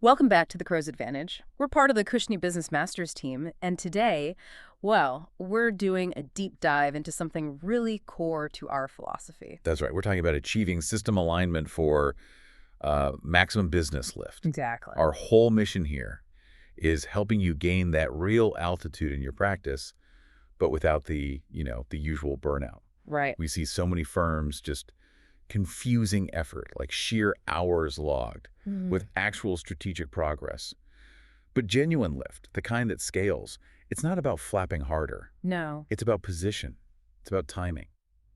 Welcome back to the Crow's Advantage. We're part of the Cushney Business Masters team, and today, well, we're doing a deep dive into something really core to our philosophy. That's right. We're talking about achieving system alignment for maximum business lift. Exactly. Our whole mission here is helping you gain that real altitude in your practice, but without the usual burnout. Right. We see so many firms just confusing effort, like sheer hours logged, with actual strategic progress. But genuine lift, the kind that scales, it's not about flapping harder. No. It's about position. It's about timing.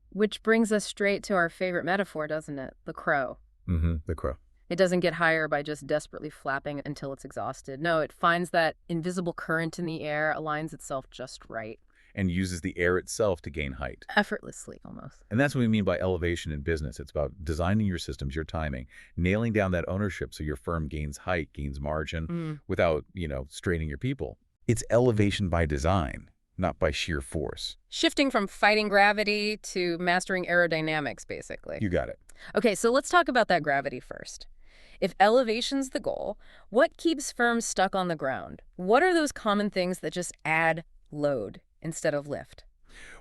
Which brings us straight to our favorite metaphor, doesn't it? The crow. The crow. It doesn't get higher by just desperately flapping until it's exhausted. No, it finds that invisible current in the air, aligns itself just right. And uses the air itself to gain height. Effortlessly, almost. And that's what we mean by elevation in business. It's about designing your systems, your timing, nailing down that ownership so your firm gains height, gains margin, without, straining your people. It's elevation by design, not by sheer force. Shifting from fighting gravity to mastering aerodynamics, basically. You got it. Okay, so let's talk about that gravity first. If elevation's the goal, what keeps firms stuck on the ground? What are those common things that just add load instead of lift?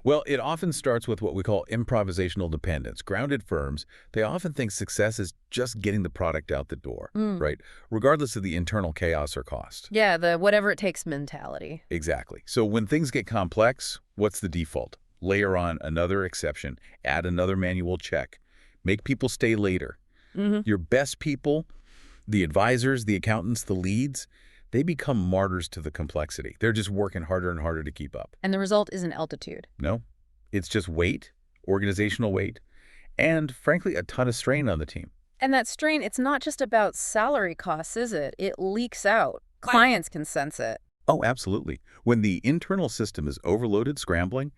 Well, it often starts with what we call improvisational dependence. Grounded firms, they often think success is just getting the product out the door, right? Regardless of the internal chaos or cost. Yeah, the whatever it takes mentality. Exactly. So when things get complex, what's the default? Layer on another exception, add another manual check, make people stay later. Your best people, the advisors, the accountants, the leads, they become martyrs to the complexity. They're just working harder and harder to keep up. And the result isn't altitude. No, it's just weight, organizational weight, and frankly, a ton of strain on the team. And that strain, it's not just about salary costs, is it? It leaks out. Clients can sense it. Oh, absolutely. When the internal system is overloaded, scrambling,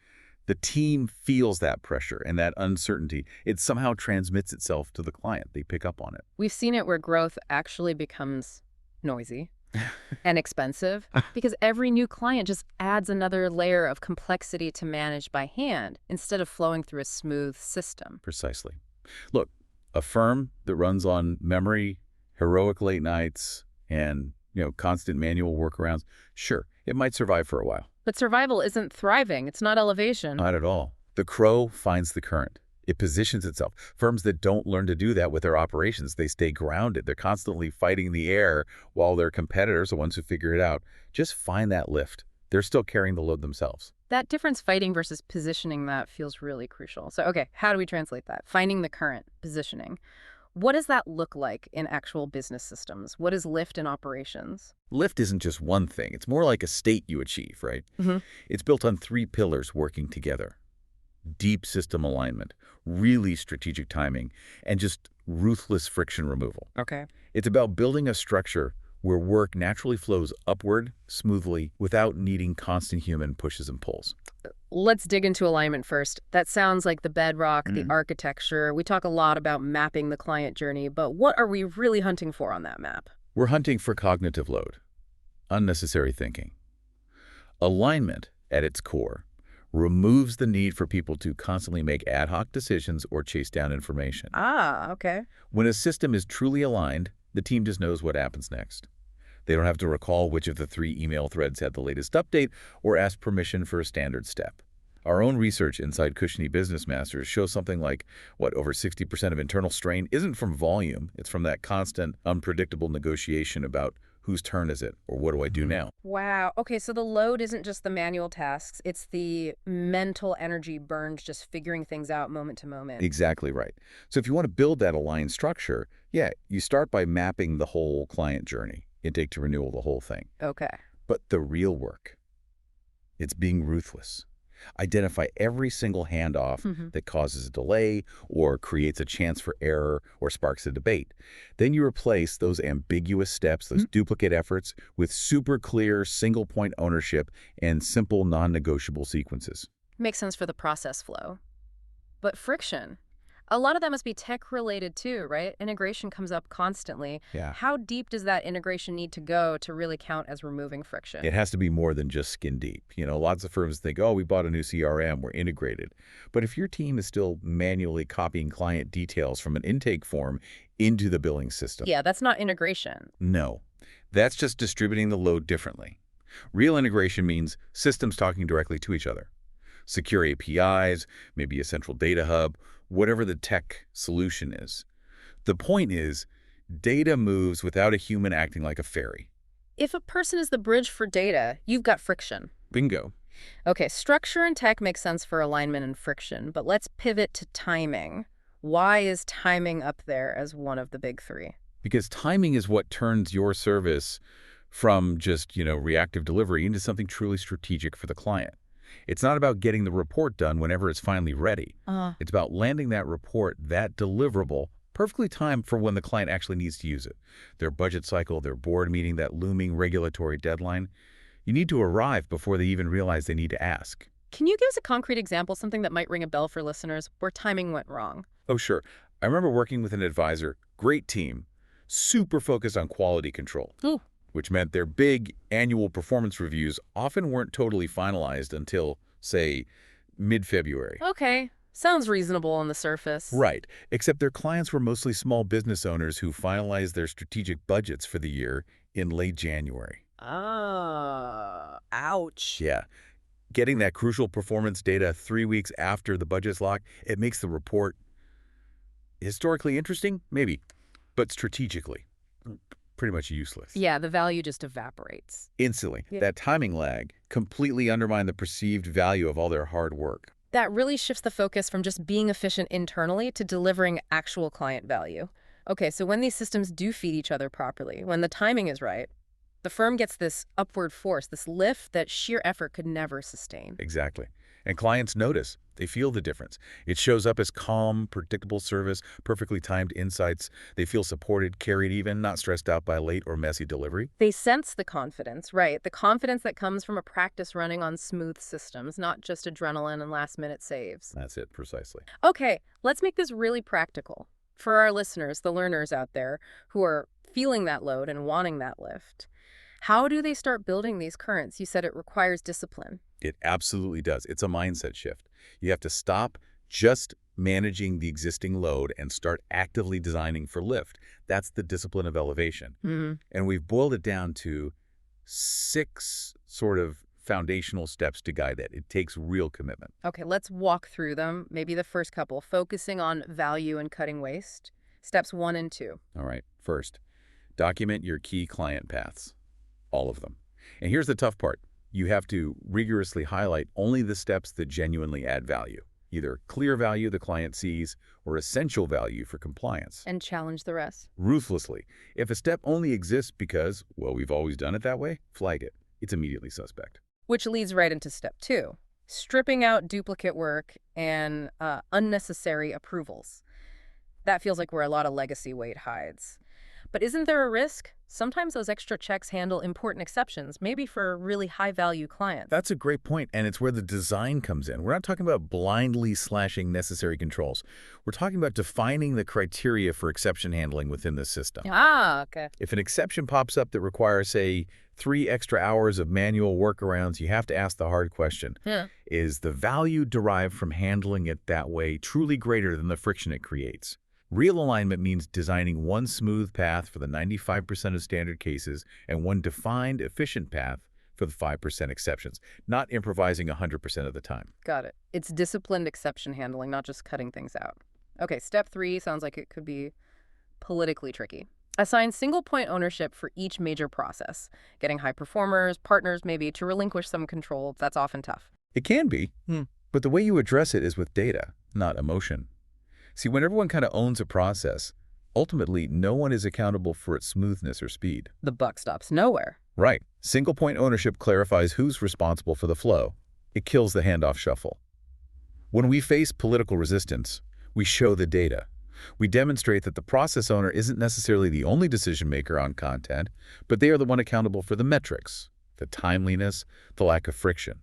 the team feels that pressure and that uncertainty. It somehow transmits itself to the client. They pick up on it. We've seen it where growth actually becomes noisy and expensive because every new client just adds another layer of complexity to manage by hand instead of flowing through a smooth system. Precisely. Look, a firm that runs on memory, heroic late nights, and constant manual workarounds, sure, it might survive for a while. But survival isn't thriving. It's not elevation. Not at all. The crow finds the current. It positions itself. Firms that don't learn to do that with their operations, they stay grounded. They're constantly fighting the air while their competitors, the ones who figure it out, just find that lift. They're still carrying the load themselves. That difference, fighting versus positioning, that feels really crucial. So, okay, how do we translate that? Finding the current, positioning. What does that look like in actual business systems? What is lift in operations? Lift isn't just one thing. It's more like a state you achieve, right? It's built on 3 pillars working together. Deep system alignment, really strategic timing, and just ruthless friction removal. Okay. It's about building a structure where work naturally flows upward, smoothly, without needing constant human pushes and pulls. Let's dig into alignment first. That sounds like the bedrock, the architecture. We talk a lot about mapping the client journey, but what are we really hunting for on that map? We're hunting for cognitive load, unnecessary thinking. Alignment, at its core, removes the need for people to constantly make ad hoc decisions or chase down information. Ah, okay. When a system is truly aligned, the team just knows what happens next. They don't have to recall which of the 3 email threads had the latest update or ask permission for a standard step. Our own research inside Cushney Business Masters shows something like, over 60% of internal strain isn't from volume. It's from that constant, unpredictable negotiation about whose turn is it or what do I do now? Wow. Okay, so the load isn't just the manual tasks. It's the mental energy burned just figuring things out moment to moment. Exactly right. So if you want to build that aligned structure, you start by mapping the whole client journey, intake to renewal, the whole thing. Okay. But the real work, it's being ruthless. Identify every single handoff that causes a delay or creates a chance for error or sparks a debate. Then you replace those ambiguous steps, those duplicate efforts, with super clear single-point ownership and simple non-negotiable sequences. Makes sense for the process flow. But friction. A lot of that must be tech-related too, right? Integration comes up constantly. Yeah. How deep does that integration need to go to really count as removing friction? It has to be more than just skin deep. Lots of firms think, we bought a new CRM, we're integrated. But if your team is still manually copying client details from an intake form into the billing system. Yeah, that's not integration. No. That's just distributing the load differently. Real integration means systems talking directly to each other. Secure APIs, maybe a central data hub, whatever the tech solution is. The point is, data moves without a human acting like a ferry. If a person is the bridge for data, you've got friction. Bingo. Okay, structure and tech make sense for alignment and friction, but let's pivot to timing. Why is timing up there as one of the big three? Because timing is what turns your service from just, reactive delivery into something truly strategic for the client. It's not about getting the report done whenever it's finally ready. It's about landing that report, that deliverable, perfectly timed for when the client actually needs to use it. Their budget cycle, their board meeting, that looming regulatory deadline. You need to arrive before they even realize they need to ask. Can you give us a concrete example, something that might ring a bell for listeners, where timing went wrong? Oh, sure. I remember working with an advisor, great team, super focused on quality control, Ooh. which meant their big annual performance reviews often weren't totally finalized until, say, mid-February. Okay, sounds reasonable on the surface. Right, except their clients were mostly small business owners who finalized their strategic budgets for the year in late January. Ouch. Yeah. Getting that crucial performance data 3 weeks after the budget's locked, it makes the report historically interesting, maybe, but strategically pretty much useless. Yeah, the value just evaporates. Instantly. Yeah. That timing lag completely undermined the perceived value of all their hard work. That really shifts the focus from just being efficient internally to delivering actual client value. Okay, so when these systems do feed each other properly, when the timing is right, the firm gets this upward force, this lift that sheer effort could never sustain. Exactly. And clients notice. They feel the difference. It shows up as calm, predictable service, perfectly timed insights. They feel supported, carried even, not stressed out by late or messy delivery. They sense the confidence, right? The confidence that comes from a practice running on smooth systems, not just adrenaline and last-minute saves. That's it, precisely. Okay, let's make this really practical. For our listeners, the learners out there who are feeling that load and wanting that lift, how do they start building these currents? You said it requires discipline. It absolutely does. It's a mindset shift. You have to stop just managing the existing load and start actively designing for lift. That's the discipline of elevation. And we've boiled it down to 6 sort of foundational steps to guide it. It takes real commitment. Okay, let's walk through them. Maybe the first couple, focusing on value and cutting waste. Steps 1 and 2. All right. First, document your key client paths. All of them. And here's the tough part. You have to rigorously highlight only the steps that genuinely add value, either clear value the client sees or essential value for compliance. And challenge the rest. Ruthlessly. If a step only exists because, well, we've always done it that way, flag it. It's immediately suspect. Which leads right into step 2, stripping out duplicate work and unnecessary approvals. That feels like where a lot of legacy weight hides. But isn't there a risk? Sometimes those extra checks handle important exceptions, maybe for really high-value clients. That's a great point, and it's where the design comes in. We're not talking about blindly slashing necessary controls. We're talking about defining the criteria for exception handling within the system. Okay. If an exception pops up that requires, say, 3 extra hours of manual workarounds, you have to ask the hard question. Is the value derived from handling it that way truly greater than the friction it creates? Real alignment means designing one smooth path for the 95% of standard cases and one defined, efficient path for the 5% exceptions, not improvising 100% of the time. Got it. It's disciplined exception handling, not just cutting things out. Okay, step 3 sounds like it could be politically tricky. Assign single-point ownership for each major process. Getting high performers, partners maybe, to relinquish some control, that's often tough. It can be, but the way you address it is with data, not emotion. See, when everyone kind of owns a process, ultimately no one is accountable for its smoothness or speed. The buck stops nowhere. Right. Single-point ownership clarifies who's responsible for the flow. It kills the handoff shuffle. When we face political resistance, we show the data. We demonstrate that the process owner isn't necessarily the only decision-maker on content, but they are the one accountable for the metrics, the timeliness, the lack of friction.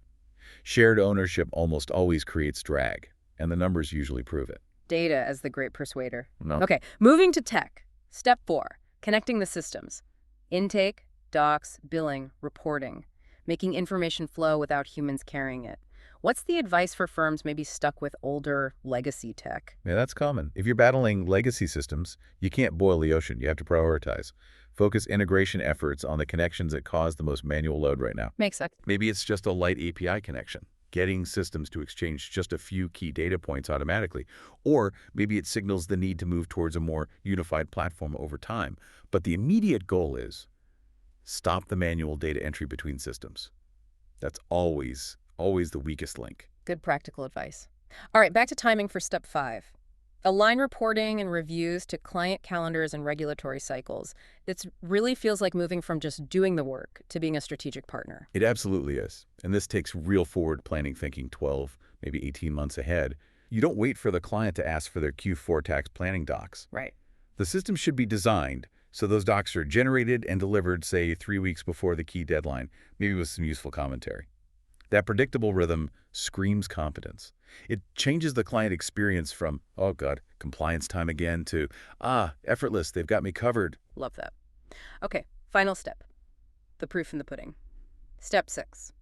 Shared ownership almost always creates drag, and the numbers usually prove it. Data as the great persuader. No. Okay, moving to tech. Step 4, connecting the systems. Intake, docs, billing, reporting. Making information flow without humans carrying it. What's the advice for firms maybe stuck with older legacy tech? Yeah, that's common. If you're battling legacy systems, you can't boil the ocean. You have to prioritize. Focus integration efforts on the connections that cause the most manual load right now. Makes sense. Maybe it's just a light API connection, getting systems to exchange just a few key data points automatically. Or maybe it signals the need to move towards a more unified platform over time. But the immediate goal is stop the manual data entry between systems. That's always the weakest link. Good practical advice. All right, back to timing for step 5. Align reporting and reviews to client calendars and regulatory cycles. It really feels like moving from just doing the work to being a strategic partner. It absolutely is. And this takes real forward planning thinking 12, maybe 18 months ahead. You don't wait for the client to ask for their Q4 tax planning docs. Right. The system should be designed so those docs are generated and delivered, say, 3 weeks before the key deadline, maybe with some useful commentary. That predictable rhythm screams competence. It changes the client experience from, oh God, compliance time again, to, effortless, they've got me covered. Love that. Okay, final step. The proof in the pudding. Step 6.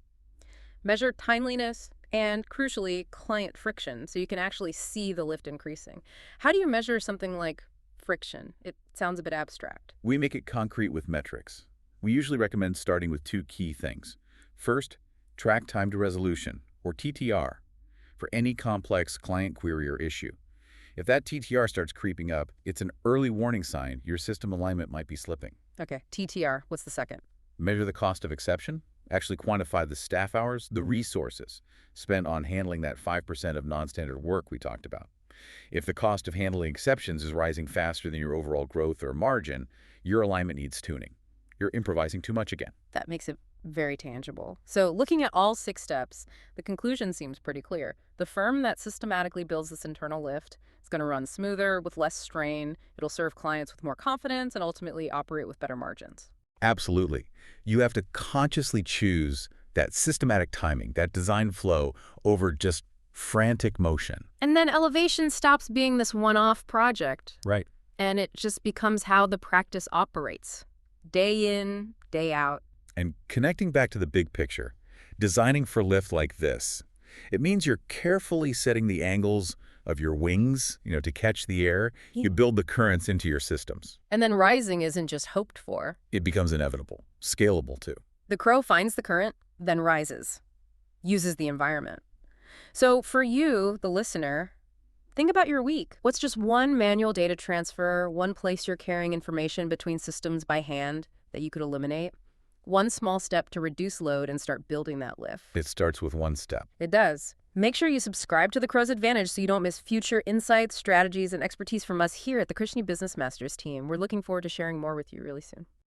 Measure timeliness and, crucially, client friction so you can actually see the lift increasing. How do you measure something like friction? It sounds a bit abstract. We make it concrete with metrics. We usually recommend starting with 2 key things. First, track time to resolution, or TTR, for any complex client query or issue. If that TTR starts creeping up, it's an early warning sign your system alignment might be slipping. Okay, TTR. What's the second? Measure the cost of exception. Actually quantify the staff hours, the resources spent on handling that 5% of non-standard work we talked about. If the cost of handling exceptions is rising faster than your overall growth or margin, your alignment needs tuning. You're improvising too much again. That makes it very tangible. So looking at all 6 steps, the conclusion seems pretty clear. The firm that systematically builds this internal lift is going to run smoother, with less strain. It'll serve clients with more confidence and ultimately operate with better margins. Absolutely. You have to consciously choose that systematic timing, that design flow, over just frantic motion. And then elevation stops being this one-off project, Right. and it just becomes how the practice operates. Day in, day out. And connecting back to the big picture, designing for lift like this, it means you're carefully setting the angles of your wings, to catch the air. You build the currents into your systems. And then rising isn't just hoped for. It becomes inevitable, scalable too. The crow finds the current, then rises, uses the environment. So for you, the listener, think about your week. What's just one manual data transfer, one place you're carrying information between systems by hand that you could eliminate? One small step to reduce load and start building that lift. It starts with one step. It does. Make sure you subscribe to The Crow's Advantage so you don't miss future insights, strategies, and expertise from us here at the Krishna Business Masters team. We're looking forward to sharing more with you really soon.